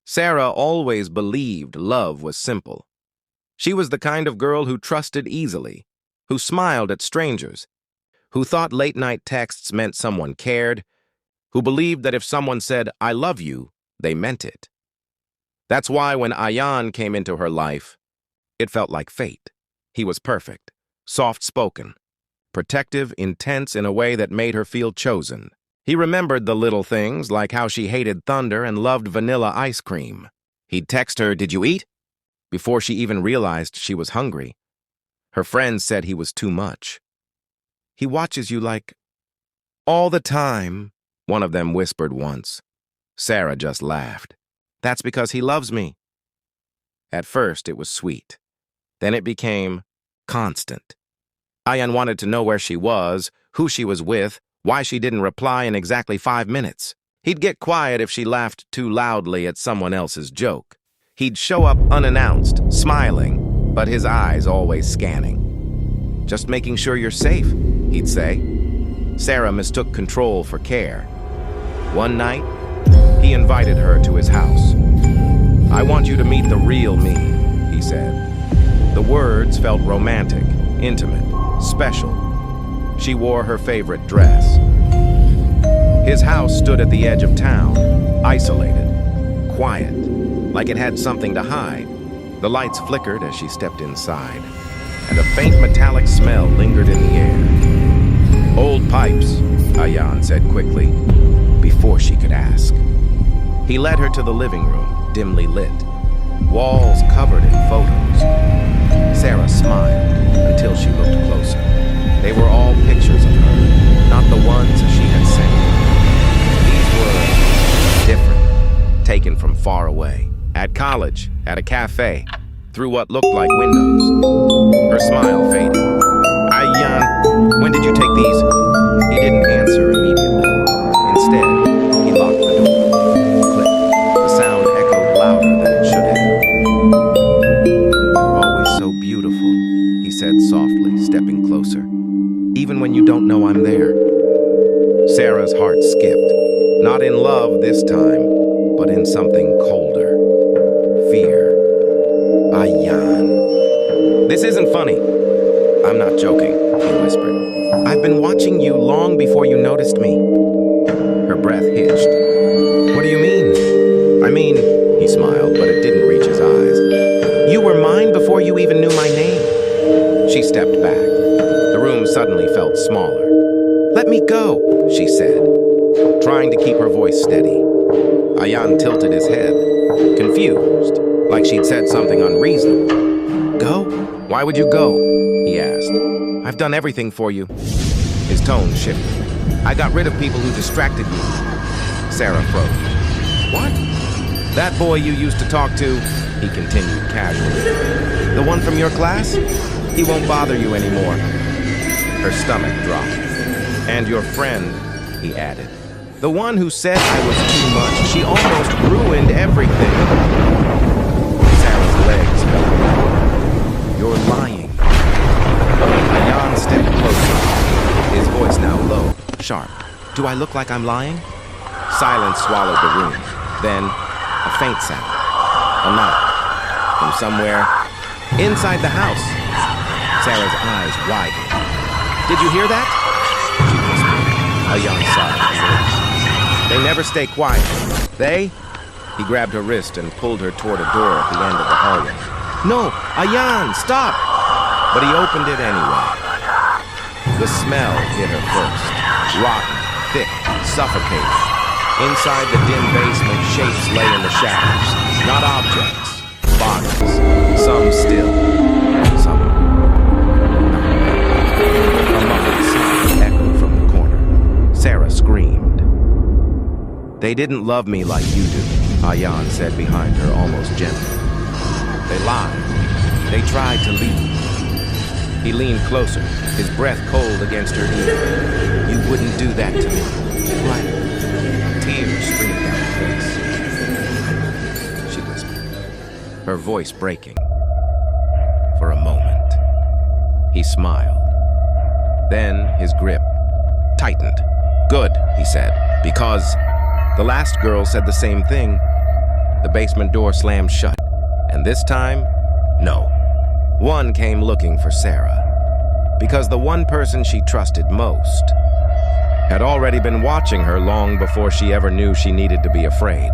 Sara always believed love was simple. She was the kind of girl who trusted easily, who smiled at strangers, who thought late-night texts meant someone cared, who believed that if someone said, "I love you," they meant it. That's why when Ayan came into her life, it felt like fate. He was perfect, soft-spoken, protective, intense in a way that made her feel chosen. He remembered the little things, like how she hated thunder and loved vanilla ice cream. He'd text her, "Did you eat?" before she even realized she was hungry. Her friends said he was too much. "He watches you like all the time," one of them whispered once. Sara just laughed. "That's because he loves me." At first, it was sweet. Then it became constant. Ayan wanted to know where she was, who she was with, why she didn't reply in exactly 5 minutes. He'd get quiet if she laughed too loudly at someone else's joke. He'd show up unannounced, smiling, but his eyes always scanning. "Just making sure you're safe," he'd say. Sara mistook control for care. One night, he invited her to his house. "I want you to meet the real me," he said. The words felt romantic, intimate, special. She wore her favorite dress. His house stood at the edge of town, isolated, quiet, like it had something to hide. The lights flickered as she stepped inside, and a faint metallic smell lingered in the air. "Old pipes," Ayan said quickly, before she could ask. He led her to the living room, dimly lit, walls covered in photos. Sara smiled until she looked closer. They were all pictures of her, not the ones she had sent. These were different, taken from far away, at college, at a cafe, through what looked like windows. Her smile faded. "Ayan, when did you take these?" He didn't answer immediately. Instead, he locked the door. Click. The sound echoed louder than it should have. "You're always so beautiful," he said softly, stepping closer. "Even when you don't know I'm there." Sara's heart skipped. Not in love this time, but in something colder. Fear. "Ayan. This isn't funny." "I'm not joking," he whispered. "I've been watching you long before you noticed me." Her breath hitched. "What do you mean?" "I mean," he smiled, but it didn't reach his eyes. "You were mine before you even knew my name." She stepped back. The room suddenly felt smaller. "Let me go," she said, trying to keep her voice steady. Ayan tilted his head, confused, like she'd said something unreasonable. "Go? Why would you go?" he asked. "I've done everything for you." His tone shifted. "I got rid of people who distracted you." Sara froze. "What?" "That boy you used to talk to," he continued casually. "The one from your class? He won't bother you anymore." Her stomach dropped. "And your friend," he added. "The one who said I was too much. She almost ruined everything." Sara's legs fell back. "You're lying." Ayan stepped closer, his voice now low, sharp. "Do I look like I'm lying?" Silence swallowed the room. Then, a faint sound. A knock. From somewhere inside the house. Sara's eyes widened. "Did you hear that?" she whispered. Ayan sighed. "They never stay quiet." "They?" He grabbed her wrist and pulled her toward a door at the end of the hallway. "No, Ayan, stop!" But he opened it anyway. The smell hit her first. Rotten, thick, suffocating. Inside the dim basement, shapes lay in the shadows. Not objects, bodies. Some still, some not. A muffled sound echoed from the corner. Sara screamed. "They didn't love me like you do," Ayan said behind her almost gently. "They lied. They tried to leave." He leaned closer, his breath cold against her ear. "You wouldn't do that to me." "What?" Tears streamed down her face. She whispered, her voice breaking. For a moment, he smiled. Then his grip tightened. "Good," he said, "because the last girl said the same thing. The basement door slammed shut, and this time, no. One came looking for Sara, because the one person she trusted most had already been watching her long before she ever knew she needed to be afraid.